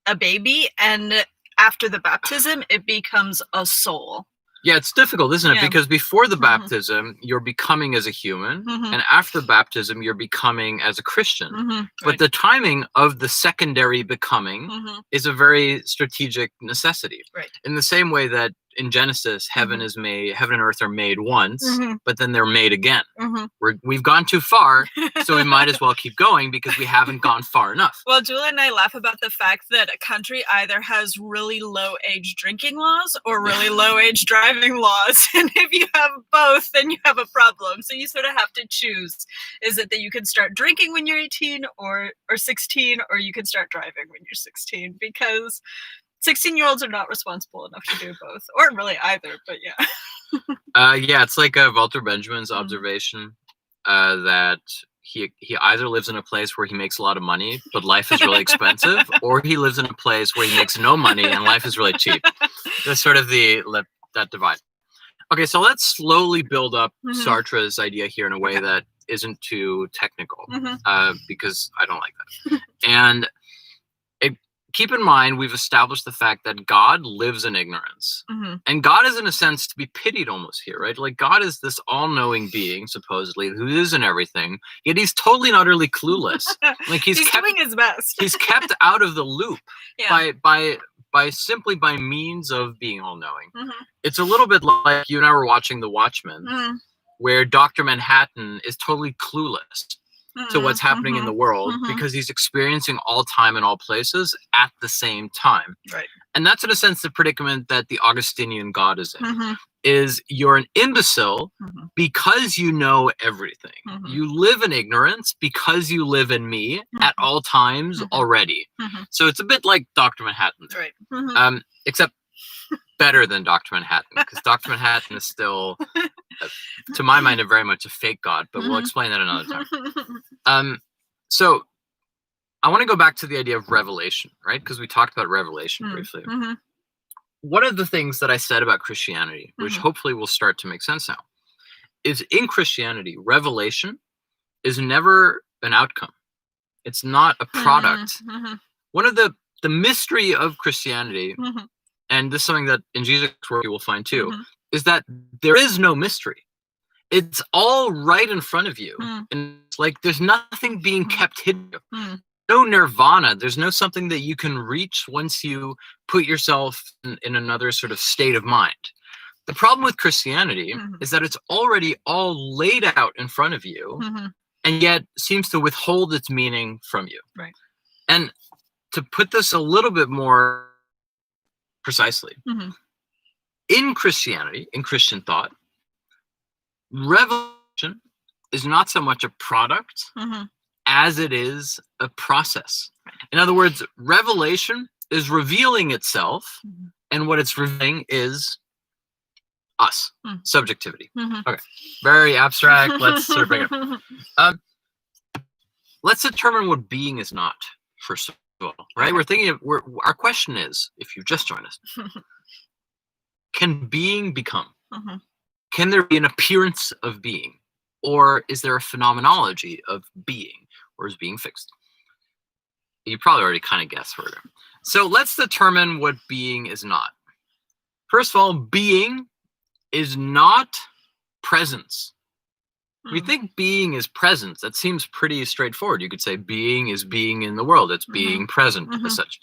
a baby and after the baptism it becomes a soul? Yeah, it's difficult, isn't it? Because before the baptism, you're becoming as a human, and after baptism, you're becoming as a Christian. But the timing of the secondary becoming is a very strategic necessity. Right. In the same way that in Genesis, heaven and earth are made once, but then they're made again. We've gone too far, so we might as well keep going because we haven't gone far enough. Well, Julia and I laugh about the fact that a country either has really low age drinking laws or really low age driving laws. And if you have both, then you have a problem. So you sort of have to choose. Is it that you can start drinking when you're 18 or 16, or you can start driving when you're 16? Because 16-year-olds are not responsible enough to do both, or really either, but yeah. Yeah, it's like Walter Benjamin's observation that he either lives in a place where he makes a lot of money, but life is really expensive, or he lives in a place where he makes no money and life is really cheap. That's sort of that divide. Okay, so let's slowly build up Sartre's idea here in a way that isn't too technical, because I don't like that. And keep in mind, we've established the fact that God lives in ignorance. And God is, in a sense, to be pitied almost here, right? Like, God is this all-knowing being, supposedly, who is in everything, yet he's totally and utterly clueless. Like, he's doing his best. He's kept out of the loop by simply by means of being all-knowing. It's a little bit like you and I were watching The Watchmen, where Dr. Manhattan is totally clueless to what's happening in the world because he's experiencing all time and all places at the same time. Right. And that's, in a sense, the predicament that the Augustinian God is in. Is you're an imbecile because you know everything. You live in ignorance because you live in me at all times already. So it's a bit like Dr. Manhattan. Right. Except better than Dr. Manhattan, because Dr. Manhattan is still, to my mind, very much a fake god, but we'll explain that another time. So I want to go back to the idea of revelation, right? Because we talked about revelation briefly. One of the things that I said about Christianity, which hopefully will start to make sense now, is in Christianity, revelation is never an outcome. It's not a product. One of the mystery of Christianity, and this is something that in Jesus' work you will find too, is that there is no mystery. It's all right in front of you. And it's like there's nothing being kept hidden. No nirvana. There's no something that you can reach once you put yourself in another sort of state of mind. The problem with Christianity is that it's already all laid out in front of you and yet seems to withhold its meaning from you. Right. And to put this a little bit more precisely, in Christianity, in Christian thought, revelation is not so much a product as it is a process. In other words, revelation is revealing itself, and what it's revealing is us, subjectivity. Okay, very abstract. Let's sort of break it up. Let's determine what being is not, first of all, right? We're thinking of, our question is, if you've just joined us, can being become? Can there be an appearance of being? Or is there a phenomenology of being? Or is being fixed? You probably already kind of guessed where. So let's determine what being is not. First of all, being is not presence. We think being is presence. That seems pretty straightforward. You could say being is being in the world. It's being present as such.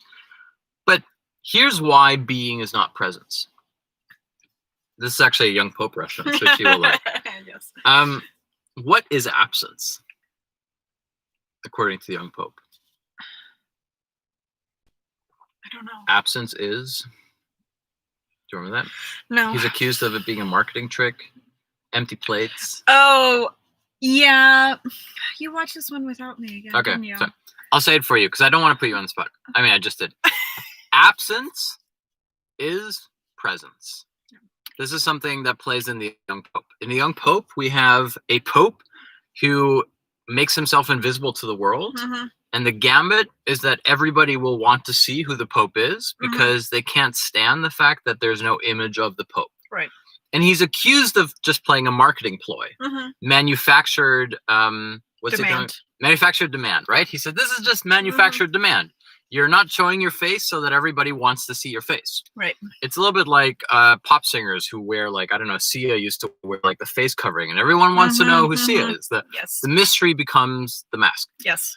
But here's why being is not presence. This is actually a young Pope reference, which you will like. Yes. What is absence, according to the young Pope? I don't know. Absence is. Do you remember that? No. He's accused of it being a marketing trick. Empty plates. Oh, yeah. You watch this one without me again. Okay, didn't you? so I'll say it for you because I don't want to put you on the spot. I mean, I just did. Absence is presence. This is something that plays in the young Pope. In the young Pope, we have a Pope who makes himself invisible to the world. And the gambit is that everybody will want to see who the Pope is because they can't stand the fact that there's no image of the Pope. Right. And he's accused of just playing a marketing ploy. Manufactured, manufactured demand, right? He said, this is just manufactured demand. You're not showing your face so that everybody wants to see your face. Right. It's a little bit like pop singers who wear, like, I don't know, Sia used to wear like the face covering and everyone wants to know who Sia is. The mystery becomes the mask. Yes.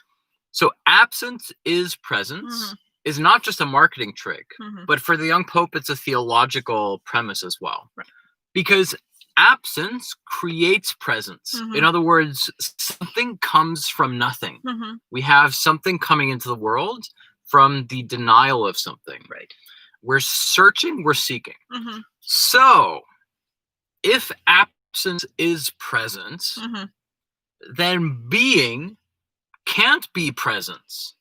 So absence is presence is not just a marketing trick, but for the young Pope, it's a theological premise as well. Right. Because absence creates presence. In other words, something comes from nothing. We have something coming into the world from the denial of something. Right. We're searching, we're seeking. So if absence is presence, then being can't be presence.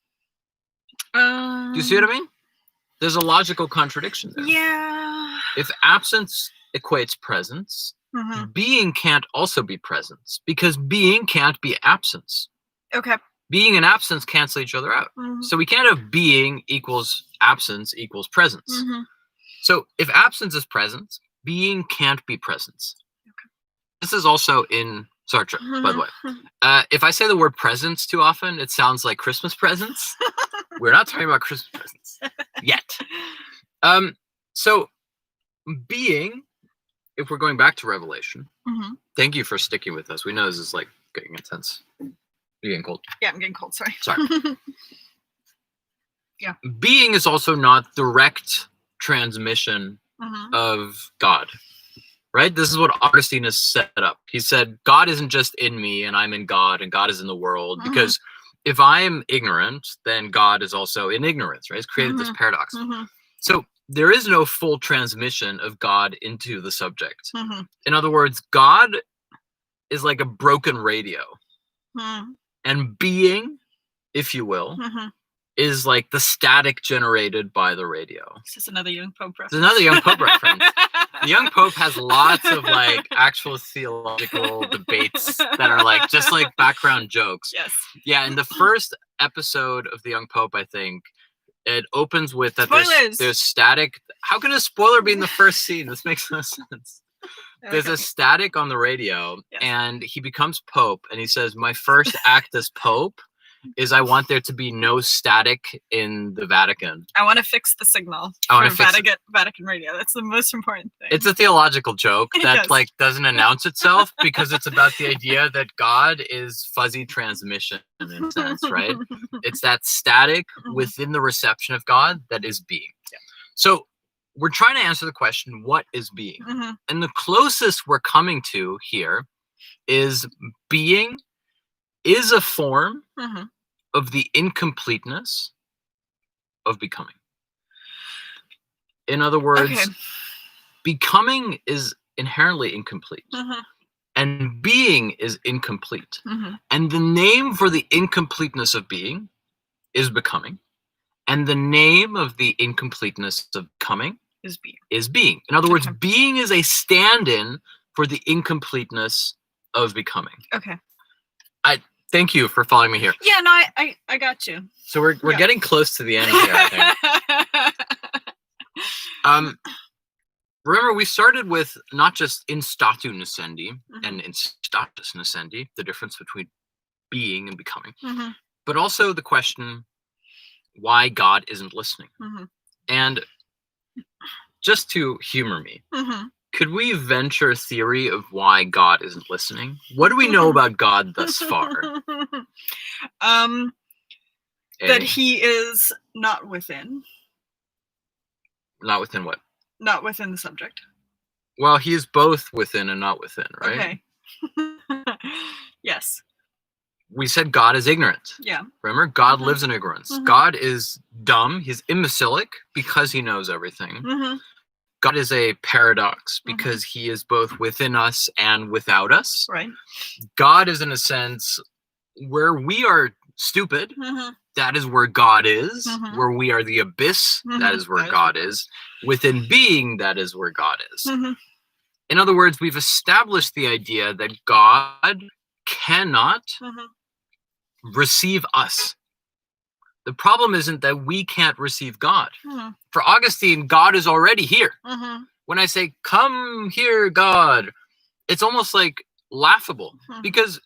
Do you see what I mean? There's a logical contradiction there. Yeah. If absence equates presence, being can't also be presence because being can't be absence. Okay. Being and absence cancel each other out. So we can't have being equals absence equals presence. So if absence is presence, being can't be presence. Okay. This is also in Sartre, by the way. If I say the word presents too often, it sounds like Christmas presents. We're not talking about Christmas presents. So being, if we're going back to Revelation, Mm-hmm. thank you for sticking with us. We know this is like getting intense. You're getting cold. Yeah, I'm getting cold. Sorry. Yeah. Being is also not direct transmission Mm-hmm. of God, right? This is what Augustine has set up. He said, God isn't just in me and I'm in God and God is in the world. Mm-hmm. Because if I am ignorant, then God is also in ignorance, right? It's created this paradox. Mm-hmm. So there is no full transmission of God into the subject. Mm-hmm. In other words, God is like a broken radio. Mm-hmm. And being, if you will, Mm-hmm. is like the static generated by the radio. This is another young Pope reference. It's another young Pope reference. The young Pope has lots of like actual theological debates that are like just like background jokes. Yes. Yeah, in the first episode of the young Pope, I think it opens with that there's static. How can a spoiler be in the first scene? This makes no sense. Okay. There's a static on the radio, yes. and he becomes Pope, and he says, "My first act as Pope is I want there to be no static in the Vatican. I want to fix the signal for Vatican radio. That's the most important thing." It's a theological joke that yes. like doesn't announce itself because it's about the idea that God is fuzzy transmission in a sense, right? It's that static within the reception of God that is being. Yeah. So we're trying to answer the question, what is being? Mm-hmm. And the closest we're coming to here is being is a form mm-hmm. of the incompleteness of becoming. In other words, becoming is inherently incomplete. Mm-hmm. And being is incomplete. Mm-hmm. And the name for the incompleteness of being is becoming. And the name of the incompleteness of becoming is being. In other words, being is a stand-in for the incompleteness of becoming. Okay. Thank you for following me here. Yeah, no, I got you. So we're getting close to the end here, I think. Remember, we started with not just in statu nascendi and in status nascendi, the difference between being and becoming, but also the question why God isn't listening. And just to humor me, could we venture a theory of why God isn't listening? What do we know about God thus far? That he is not within. Not within what? Not within the subject. Well, he is both within and not within, right? Okay. Yes. We said God is ignorant. Yeah. Remember, God lives in ignorance. God is dumb. He's imbecilic because he knows everything. God is a paradox because he is both within us and without us. Right. God is, in a sense, where we are stupid. That is where God is. Where we are the abyss, that is where God is. Within being, that is where God is. In other words, we've established the idea that God cannot receive us. The problem isn't that we can't receive God. For Augustine, God is already here. When I say, "Come here, God," it's almost like laughable because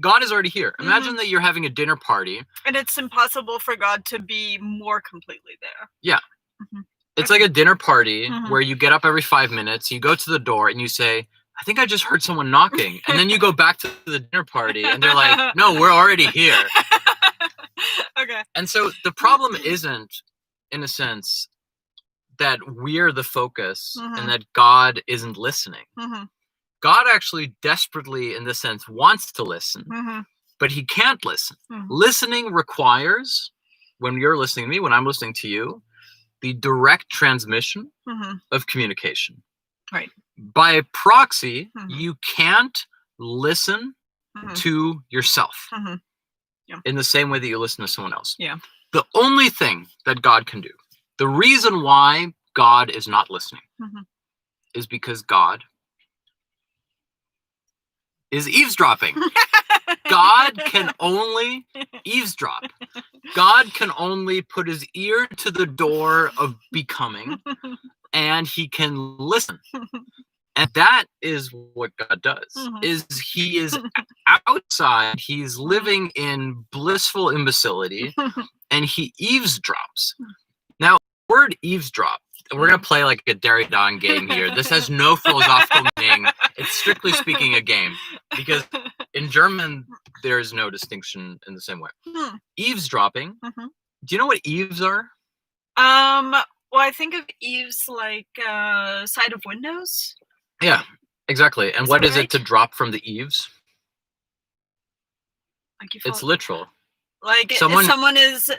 God is already here. Imagine that you're having a dinner party. And it's impossible for God to be more completely there. Yeah. It's like a dinner party where you get up every 5 minutes, you go to the door and you say, "I think I just heard someone knocking." And then you go back to the dinner party and they're like, "No, we're already here." Okay. And so the problem isn't, in a sense, that we're the focus and that God isn't listening. God actually desperately, in this sense, wants to listen, but he can't listen. Listening requires, when you're listening to me, when I'm listening to you, the direct transmission of communication. Right. By proxy, you can't listen to yourself in the same way that you listen to someone else. Yeah. The only thing that God can do, the reason why God is not listening is because God is eavesdropping. God can only eavesdrop. God can only put his ear to the door of becoming, and he can listen. And that is what God does. Is he is outside, he's living in blissful imbecility, and he eavesdrops. Now, the word eavesdrop we're gonna play like a Derrida game here. This has no philosophical meaning. It's strictly speaking a game, because in German there's no distinction in the same way. Eavesdropping. Do you know what eaves are? Well, I think of eaves like side of windows. Yeah, exactly. And what is it to drop from the eaves? Like you it's literal. Like someone is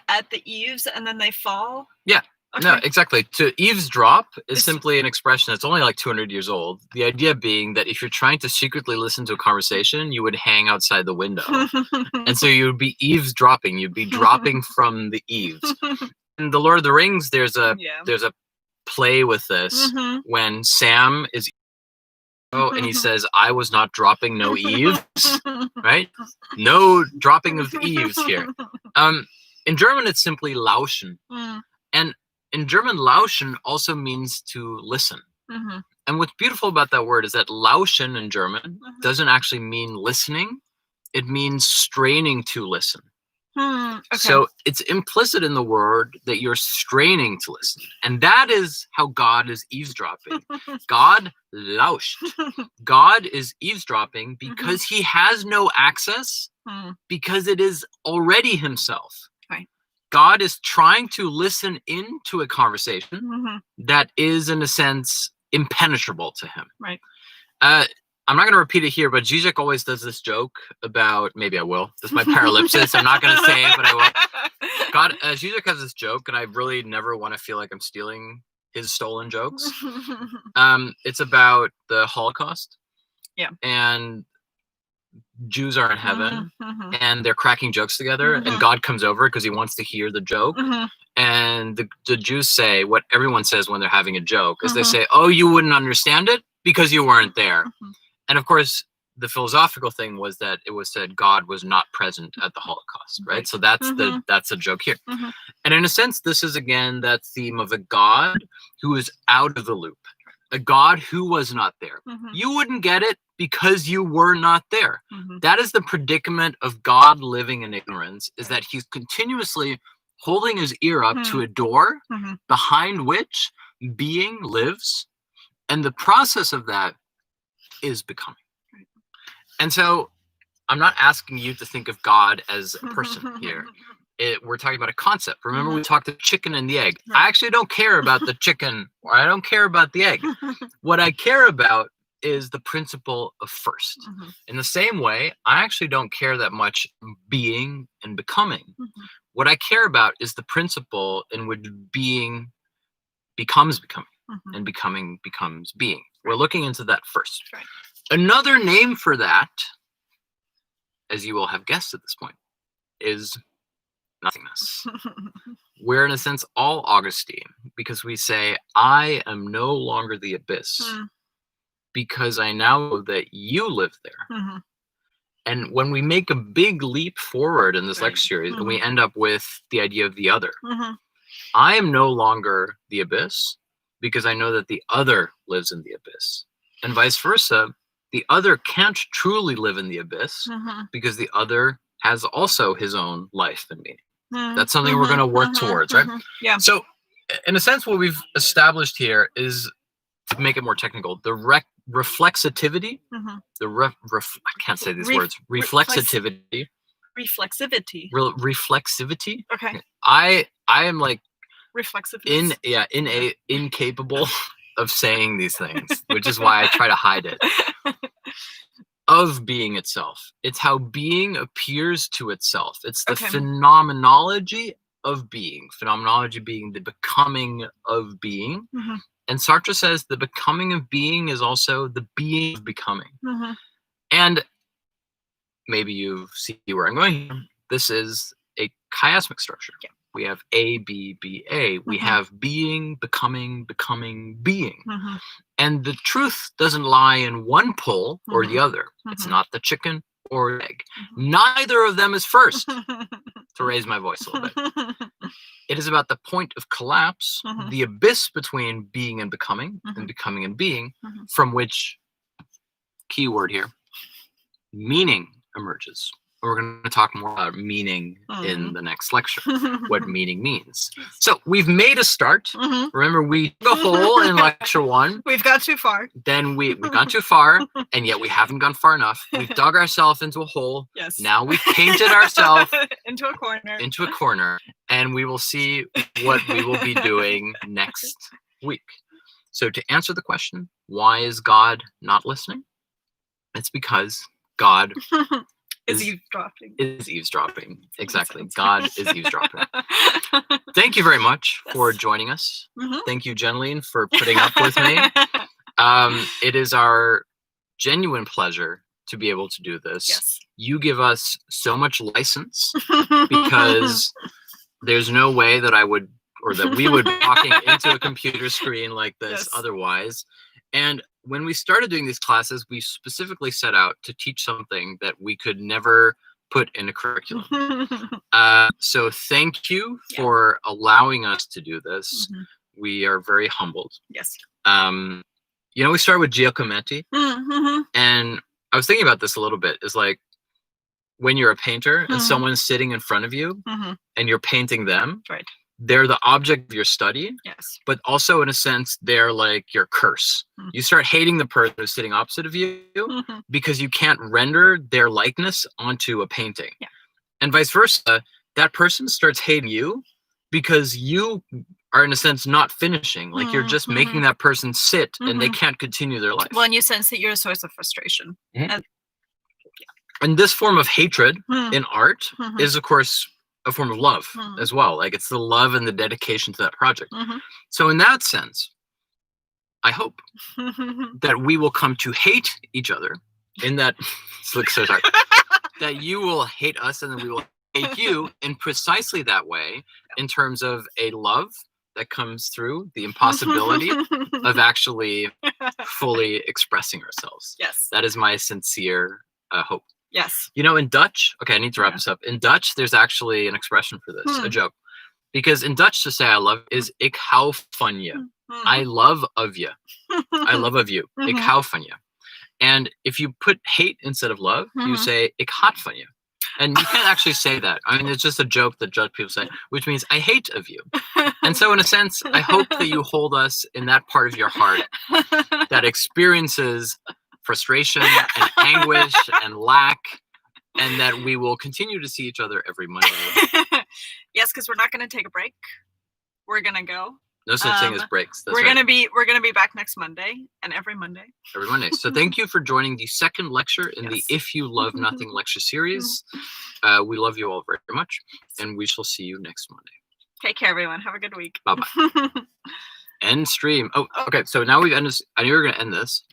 at the eaves and then they fall. Yeah. Okay. No, exactly. To eavesdrop is simply an expression that's only like 200 years old. The idea being that if you're trying to secretly listen to a conversation, you would hang outside the window. And so you would be eavesdropping. You'd be dropping from the eaves. In The Lord of the Rings, there's a play with this when Sam is and he says, I was not dropping no eaves, right? No dropping of eaves here. In German, it's simply lauschen. And in German, lauschen also means to listen. And what's beautiful about that word is that lauschen in German doesn't actually mean listening. It means straining to listen. Okay. So it's implicit in the word that you're straining to listen. And that is how God is eavesdropping. God lauscht. God is eavesdropping because he has no access, because it is already himself. Right. God is trying to listen into a conversation that is, in a sense, impenetrable to him. Right. I'm not going to repeat it here, but Zizek always does this joke about, maybe I will. This is my paralipsis. I'm not going to say it, but I will. God, Zizek has this joke, and I really never want to feel like I'm stealing his stolen jokes. It's about the Holocaust. Yeah. And Jews are in heaven, and they're cracking jokes together, and God comes over because he wants to hear the joke. And the Jews say what everyone says when they're having a joke, is they say, oh, you wouldn't understand it because you weren't there. And of course, the philosophical thing was that it was said God was not present at the Holocaust, right? So that's that's a joke here. And in a sense, this is again that theme of a God who is out of the loop, a God who was not there. You wouldn't get it because you were not there. That is the predicament of God living in ignorance, is that he's continuously holding his ear up to a door behind which being lives. And the process of that is becoming. And so I'm not asking you to think of God as a person here. We're talking about a concept. Remember, we talked the chicken and the egg. I actually don't care about the chicken, or I don't care about the egg. What I care about is the principle of first. In the same way, I actually don't care that much being and becoming. What I care about is the principle in which being becomes becoming, and becoming becomes being. We're looking into that first. Right. Another name for that, as you will have guessed at this point, is nothingness. We're in a sense all Augustine, because we say, I am no longer the abyss, because I now know that you live there. And when we make a big leap forward in this lecture series, and we end up with the idea of the other, I am no longer the abyss, because I know that the other lives in the abyss. And vice versa, the other can't truly live in the abyss, because the other has also his own life and meaning. That's something we're going to work towards, right? Yeah. So, in a sense, what we've established here is, to make it more technical, the reflexivity, I can't say these words, reflexivity. Reflexivity. Okay. I am like reflexiveness. Incapable of saying these things, which is why I try to hide it. Of being itself. It's how being appears to itself. It's the phenomenology of being. Phenomenology being the becoming of being. And Sartre says the becoming of being is also the being of becoming. And maybe you see where I'm going here. This is a chiasmic structure. Yeah. We have A, B, B, A. We have being, becoming, becoming, being. And the truth doesn't lie in one pole or the other. It's not the chicken or egg. Neither of them is first, to raise my voice a little bit. It is about the point of collapse, the abyss between being and becoming and being, from which, key word here, meaning emerges, We're going to talk more about meaning in the next lecture, what meaning means. So we've made a start. Remember, we took a hole in lecture 1. We've got too far. Then we've gone too far, and yet we haven't gone far enough. We've dug ourselves into a hole. Yes. Now we've painted ourselves into a corner. And we will see what we will be doing next week. So to answer the question, why is God not listening? It's because God is eavesdropping. Is eavesdropping. Exactly. God is eavesdropping. Thank you very much for joining us. Thank you, Jeneline, for putting up with me. It is our genuine pleasure to be able to do this. Yes. You give us so much license because there's no way that I would, or that we would be talking into a computer screen like this otherwise. And when we started doing these classes, we specifically set out to teach something that we could never put in a curriculum. So thank you for allowing us to do this. We are very humbled. Yes. We started with Giacometti. And I was thinking about this a little bit. Is like when you're a painter and someone's sitting in front of you and you're painting them. Right. They're the object of your study. Yes. But also, in a sense, they're like your curse. You start hating the person who's sitting opposite of you because you can't render their likeness onto a painting. Yeah. And vice versa, that person starts hating you because you are, in a sense, not finishing. Like you're just making that person sit and they can't continue their life. Well, and you sense that you're a source of frustration. And this form of hatred in art is, of course, a form of love as well. Like it's the love and the dedication to that project. So in that sense, I hope that we will come to hate each other in that, that you will hate us and then we will hate you in precisely that way, in terms of a love that comes through the impossibility of actually fully expressing ourselves. Yes. That is my sincere hope. Yes. In Dutch, okay, I need to wrap this up. In Dutch, there's actually an expression for this, a joke. Because in Dutch, to say I love is ik hou van je. I love of you. I love of you. Ik hou van je. And if you put hate instead of love, you say ik haat van je. And you can't actually say that. I mean, it's just a joke that Dutch people say, which means I hate of you. And so in a sense, I hope that you hold us in that part of your heart that experiences frustration and anguish and lack, and that we will continue to see each other every Monday. Yes, because we're not going to take a break. We're going to go. No such thing as breaks. We're gonna be back next Monday and every Monday. Every Monday. So thank you for joining the second lecture in the If You Love Nothing lecture series. We love you all very much, and we shall see you next Monday. Take care, everyone. Have a good week. Bye bye. End stream. Oh, okay. So now we've ended. I knew we were gonna end this.